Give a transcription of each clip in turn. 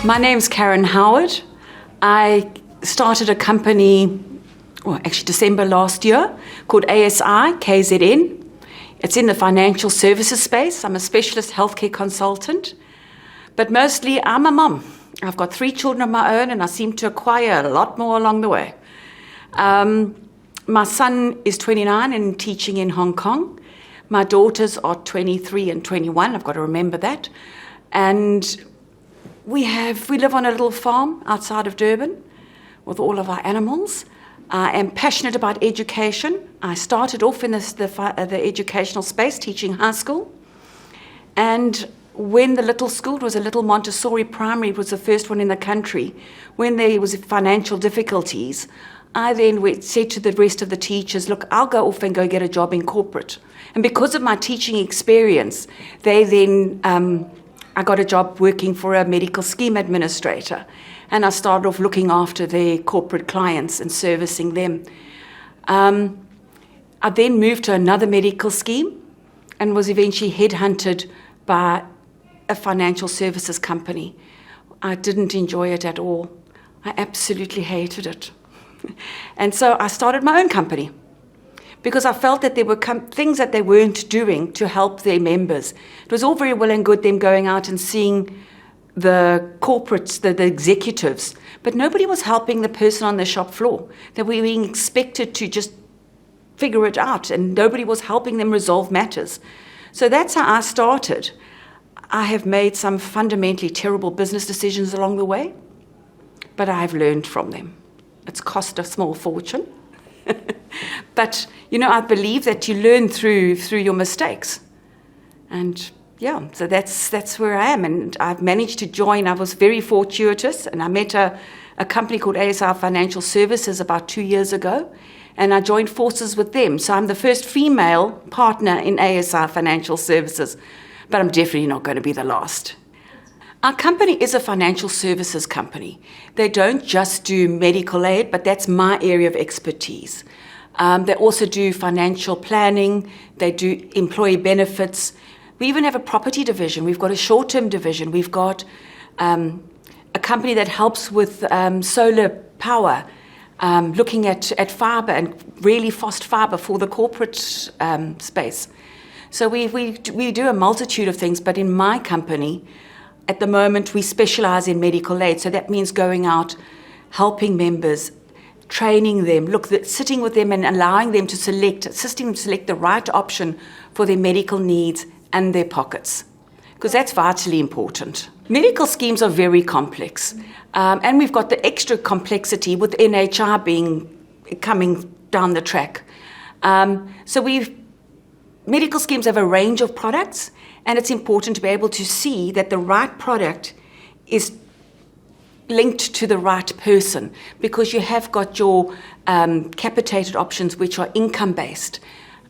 My name's Karen Howard. I started a company, December last year, called ASI KZN. It's in the financial services space. I'm a specialist healthcare consultant, but mostly I'm a mum. I've got 3 children of my own, and I seem to acquire a lot more along the way. My son is 29 and teaching in Hong Kong. My daughters are 23 and 21. I've got to remember that. And we live on a little farm outside of Durban with all of our animals. I am passionate about education. I started off in the educational space, teaching high school. And when the little school was a little Montessori primary, it was the first one in the country, when there was financial difficulties, I then said to the rest of the teachers, look, I'll go off and go get a job in corporate. And because of my teaching experience, I got a job working for a medical scheme administrator, and I started off looking after their corporate clients and servicing them. I then moved to another medical scheme and was eventually headhunted by a financial services company. I didn't enjoy it at all. I absolutely hated it. And so I started my own company, because I felt that there were things that they weren't doing to help their members. It was all very well and good them going out and seeing the corporates, the executives, but nobody was helping the person on the shop floor. They were being expected to just figure it out, and nobody was helping them resolve matters. So that's how I started. I have made some fundamentally terrible business decisions along the way, but I've learned from them. It's cost a small fortune. But, I believe that you learn through your mistakes. And so that's where I am. And I've managed to join. I was very fortuitous, and I met a company called ASI Financial Services about 2 years ago, and I joined forces with them. So I'm the first female partner in ASI Financial Services, but I'm definitely not going to be the last. Our company is a financial services company. They don't just do medical aid, but that's my area of expertise. They also do financial planning. They do employee benefits. We even have a property division. We've got a short-term division. We've got a company that helps with solar power, looking at fiber and really fast fiber for the corporate space. So we do a multitude of things, but in my company, at the moment, we specialize in medical aid. So that means going out, helping members, training them, sitting with them and allowing them to assisting them to select the right option for their medical needs and their pockets, because that's vitally important. Medical schemes are very complex, and we've got the extra complexity with NHI coming down the track. Medical schemes have a range of products, and it's important to be able to see that the right product is linked to the right person, because you have got your capitated options, which are income-based.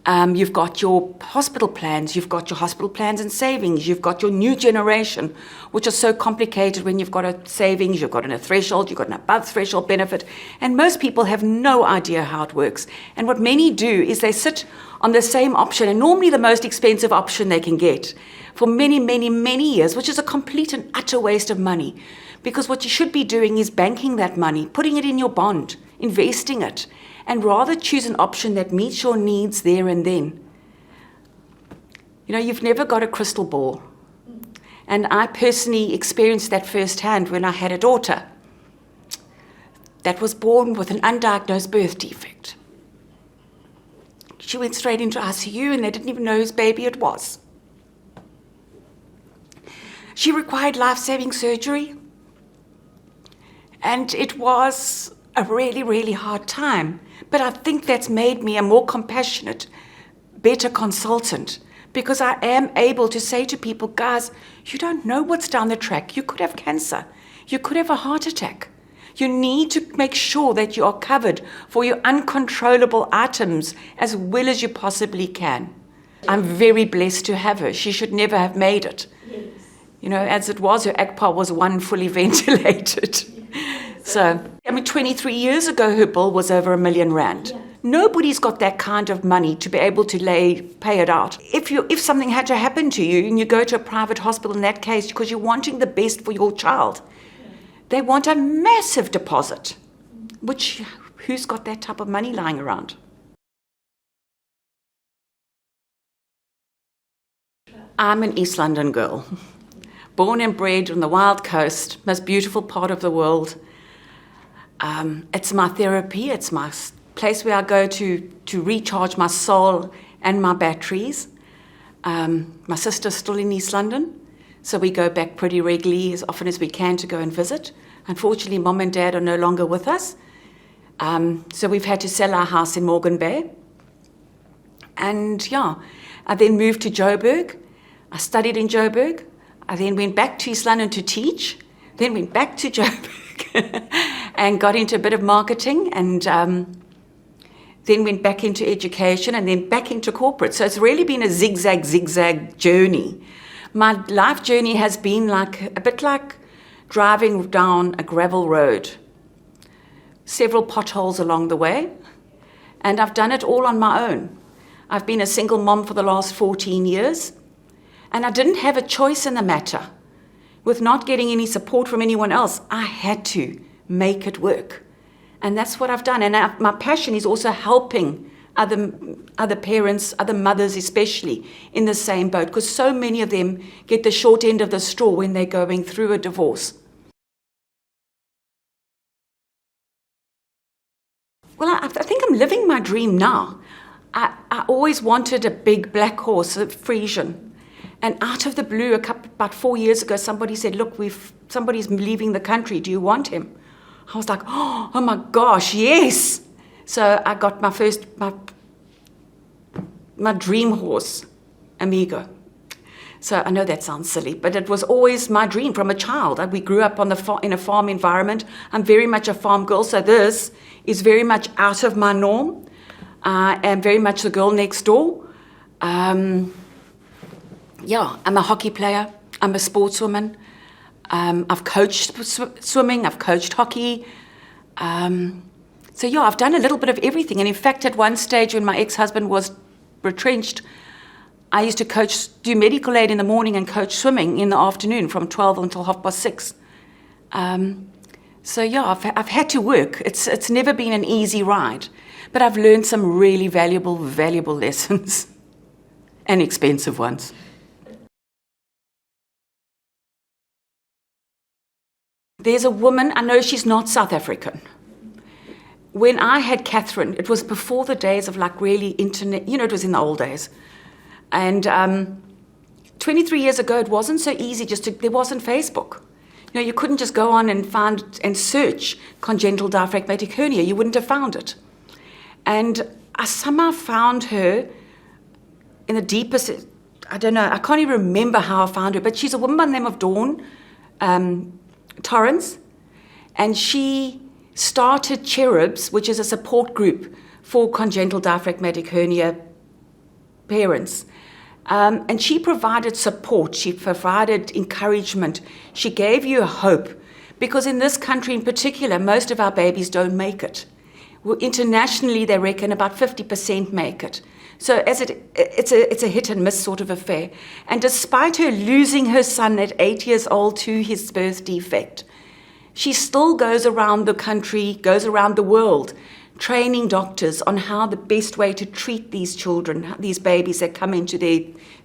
You've got your hospital plans, you've got your hospital plans and savings, you've got your new generation, which are so complicated when you've got a savings, you've got a threshold, you've got an above threshold benefit, and most people have no idea how it works. And what many do is they sit on the same option, and normally the most expensive option they can get, for many, many, many years, which is a complete and utter waste of money. Because what you should be doing is banking that money, putting it in your bond, investing it, and rather choose an option that meets your needs there and then. You've never got a crystal ball. And I personally experienced that firsthand when I had a daughter that was born with an undiagnosed birth defect. She went straight into ICU, and they didn't even know whose baby it was. She required life-saving surgery, and it was a really, really hard time. But I think that's made me a more compassionate, better consultant, because I am able to say to people, guys, you don't know what's down the track. You could have cancer. You could have a heart attack. You need to make sure that you are covered for your uncontrollable items as well as you possibly can. I'm very blessed to have her. She should never have made it. Yes. As it was, her ACPA was one fully ventilated. So, 23 years ago, her bill was over R1 million. Yeah. Nobody's got that kind of money to be able to pay it out. If something had to happen to you and you go to a private hospital in that case because you're wanting the best for your child, They want a massive deposit, which who's got that type of money lying around? I'm an East London girl, born and bred on the wild coast, most beautiful part of the world. It's my therapy, it's my place where I go to recharge my soul and my batteries. My sister's still in East London, so we go back pretty regularly, as often as we can, to go and visit. Unfortunately, Mom and Dad are no longer with us, so we've had to sell our house in Morgan Bay. And yeah, I then moved to Joburg. I studied in Joburg. I then went back to East London to teach, then went back to Joburg and got into a bit of marketing, and then went back into education, and then back into corporate. So it's really been a zigzag journey. My life journey has been a bit like driving down a gravel road. Several potholes along the way, and I've done it all on my own. I've been a single mom for the last 14 years, and I didn't have a choice in the matter. With not getting any support from anyone else, I had to make it work. And that's what I've done. And my passion is also helping other parents, other mothers especially, in the same boat, because so many of them get the short end of the straw when they're going through a divorce. Well, I think I'm living my dream now. I always wanted a big black horse, a Frisian. And out of the blue, about 4 years ago, somebody said, look, somebody's leaving the country. Do you want him? I was like, oh my gosh, yes. So I got my dream horse, Amigo. So I know that sounds silly, but it was always my dream from a child. We grew up in a farm environment. I'm very much a farm girl, so this is very much out of my norm. I am very much the girl next door. Yeah, I'm a hockey player. I'm a sportswoman. I've coached swimming. I've coached hockey. So yeah, I've done a little bit of everything. And in fact, at one stage when my ex-husband was retrenched, I used to do medical aid in the morning and coach swimming in the afternoon from 12 until 6:30. So yeah, I've had to work. It's never been an easy ride, but I've learned some really valuable lessons and expensive ones. There's a woman, I know she's not South African. When I had Catherine, it was before the days of really internet, it was in the old days. And 23 years ago, it wasn't so easy there wasn't Facebook. You couldn't just go on and find and search congenital diaphragmatic hernia. You wouldn't have found it. And I somehow found her in the deepest, I don't know, I can't even remember how I found her, but she's a woman by the name of Dawn Torrance, and she started Cherubs, which is a support group for congenital diaphragmatic hernia parents. And she provided support, she provided encouragement, she gave you hope, because in this country in particular, most of our babies don't make it. Internationally, they reckon about 50% make it. So it's a hit and miss sort of affair. And despite her losing her son at 8 years old to his birth defect, she still goes around the country, goes around the world, training doctors on how the best way to treat these children, these babies that come into their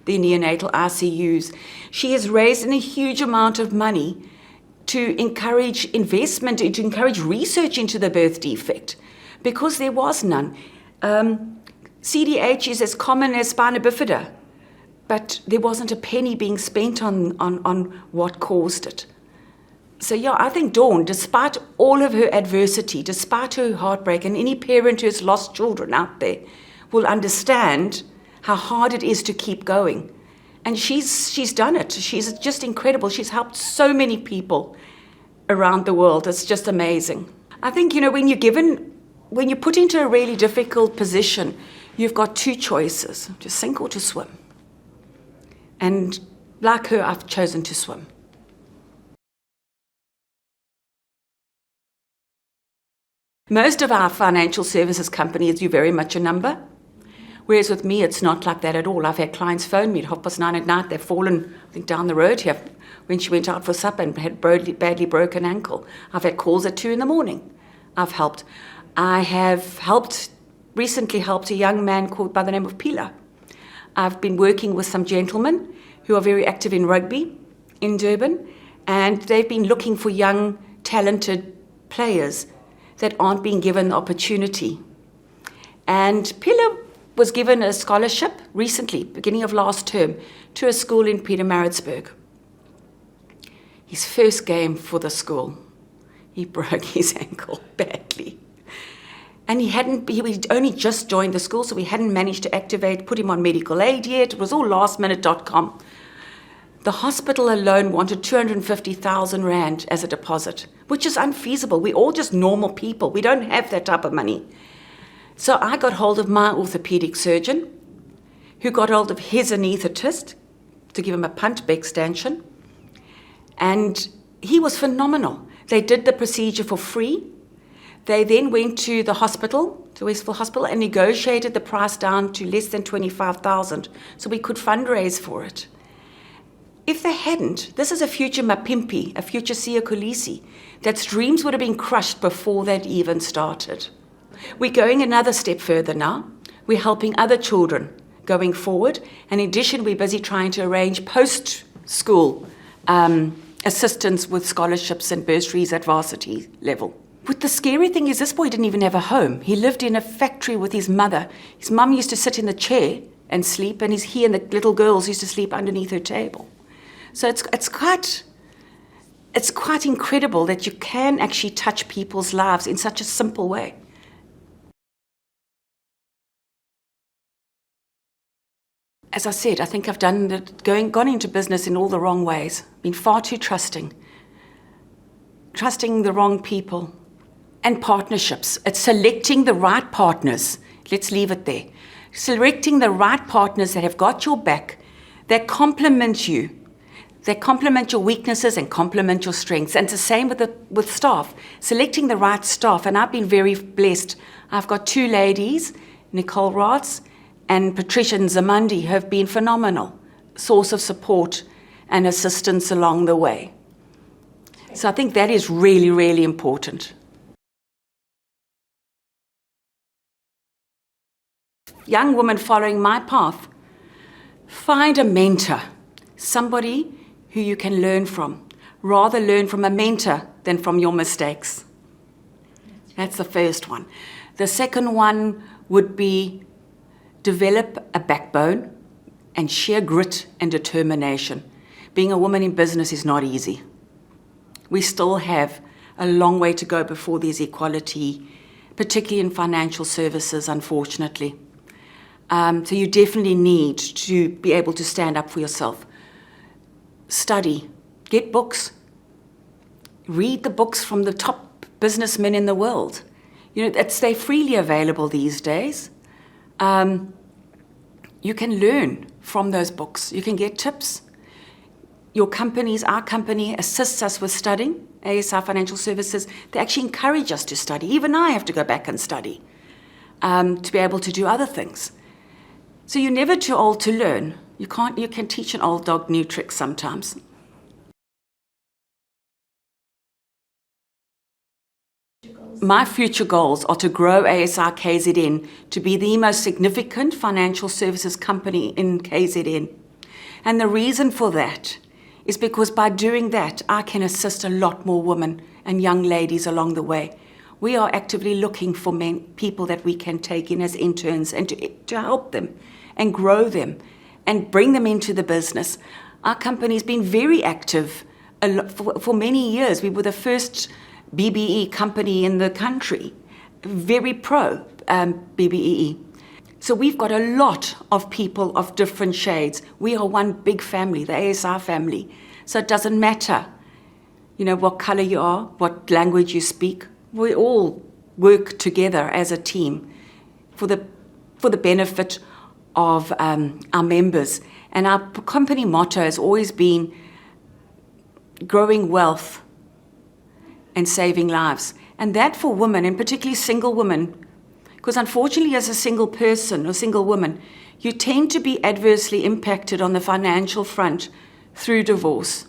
neonatal ICUs. She has raised a huge amount of money to encourage investment, to encourage research into the birth defect, because there was none. CDH is as common as spina bifida, but there wasn't a penny being spent on what caused it. So yeah, I think Dawn, despite all of her adversity, despite her heartbreak, and any parent who has lost children out there will understand how hard it is to keep going. And she's done it. She's just incredible. She's helped so many people around the world. It's just amazing. I think, when you're put into a really difficult position, you've got two choices, to sink or to swim. And like her, I've chosen to swim. Most of our financial services companies do very much a number. Whereas with me, it's not like that at all. I've had clients phone me at 9:30 at night. They've fallen, I think, down the road here when she went out for supper and had badly broken ankle. I've had calls at 2 a.m. I've helped. I have recently helped a young man called by the name of Pila. I've been working with some gentlemen who are very active in rugby in Durban, and they've been looking for young, talented players that aren't being given the opportunity. And Pila was given a scholarship recently, beginning of last term, to a school in Pietermaritzburg. His first game for the school, he broke his ankle badly. And he'd only just joined the school, so we hadn't managed to put him on medical aid yet. It was all lastminute.com. The hospital alone wanted 250,000 Rand as a deposit, which is unfeasible. We're all just normal people. We don't have that type of money. So I got hold of my orthopedic surgeon, who got hold of his anaesthetist to give him a punt extension. And he was phenomenal. They did the procedure for free. They then went to the hospital, to Westville Hospital, and negotiated the price down to less than 25,000, so we could fundraise for it. If they hadn't, this is a future Mapimpi, a future Siya Kolisi, that dreams would have been crushed before that even started. We're going another step further now. We're helping other children going forward. And in addition, we're busy trying to arrange post-school assistance with scholarships and bursaries at varsity level. But the scary thing is this boy didn't even have a home. He lived in a factory with his mother. His mum used to sit in the chair and sleep, and he and the little girls used to sleep underneath her table. So it's quite incredible that you can actually touch people's lives in such a simple way. As I said, I think I've gone into business in all the wrong ways, been far too trusting the wrong people, and partnerships. It's selecting the right partners. Let's leave it there. Selecting the right partners that have got your back, that complement you, that complement your weaknesses and complement your strengths. And it's the same with staff, selecting the right staff. And I've been very blessed. I've got 2 ladies, Nicole Raats and Patricia Nzamandi, who have been phenomenal source of support and assistance along the way. So I think that is really, really important. Young woman following my path, find a mentor, somebody who you can learn from. Rather learn from a mentor than from your mistakes. That's the first one. The second one would be develop a backbone and sheer grit and determination. Being a woman in business is not easy. We still have a long way to go before there's equality, particularly in financial services, unfortunately. So you definitely need to be able to stand up for yourself. Study, get books, read the books from the top businessmen in the world. They're freely available these days. You can learn from those books. You can get tips. Our company assists us with studying, ASI Financial Services. They actually encourage us to study. Even I have to go back and study to be able to do other things. So you're never too old to learn. You can teach an old dog new tricks sometimes. My future goals are to grow ASI KZN to be the most significant financial services company in KZN. And the reason for that is because by doing that, I can assist a lot more women and young ladies along the way. We are actively looking for people that we can take in as interns and to help them and grow them and bring them into the business. Our company's been very active for many years. We were the first BBE company in the country, very pro BBE. So we've got a lot of people of different shades. We are one big family, the ASI family. So it doesn't matter, what color you are, what language you speak. We all work together as a team for the benefit of our members. And our company motto has always been growing wealth and saving lives. And that for women, and particularly single women, Because unfortunately, as a single person or single woman, you tend to be adversely impacted on the financial front through divorce.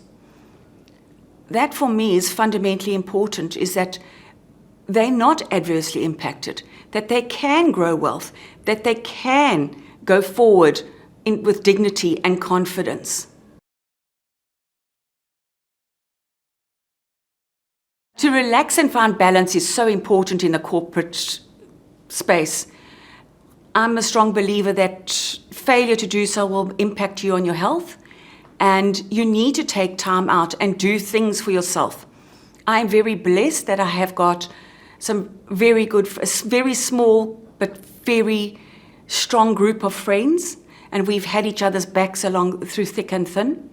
That for me is fundamentally important, is that they're not adversely impacted, that they can grow wealth, that they can go forward with dignity and confidence. To relax and find balance is so important in the corporate space. I'm a strong believer that failure to do so will impact you on your health, and you need to take time out and do things for yourself. I'm very blessed that I have got some very good, very small but very strong group of friends, and we've had each other's backs along through thick and thin.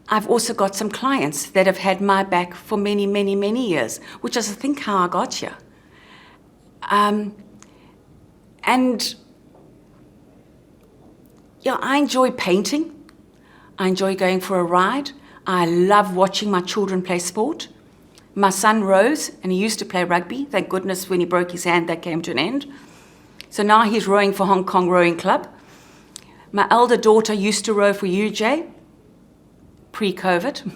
I've also got some clients that have had my back for many, many, many years, which is, I think, how I got here. And yeah, I enjoy painting. I enjoy going for a ride. I love watching my children play sport. My son rows, and he used to play rugby. Thank goodness when he broke his hand, that came to an end. So now he's rowing for Hong Kong Rowing Club. My elder daughter used to row for UJ, pre-COVID.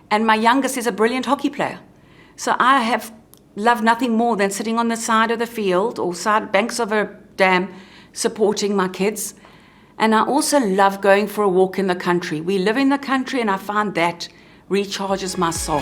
And my youngest is a brilliant hockey player. So I have loved nothing more than sitting on the side of the field or side banks of a dam supporting my kids. And I also love going for a walk in the country. We live in the country, and I find that recharges my soul.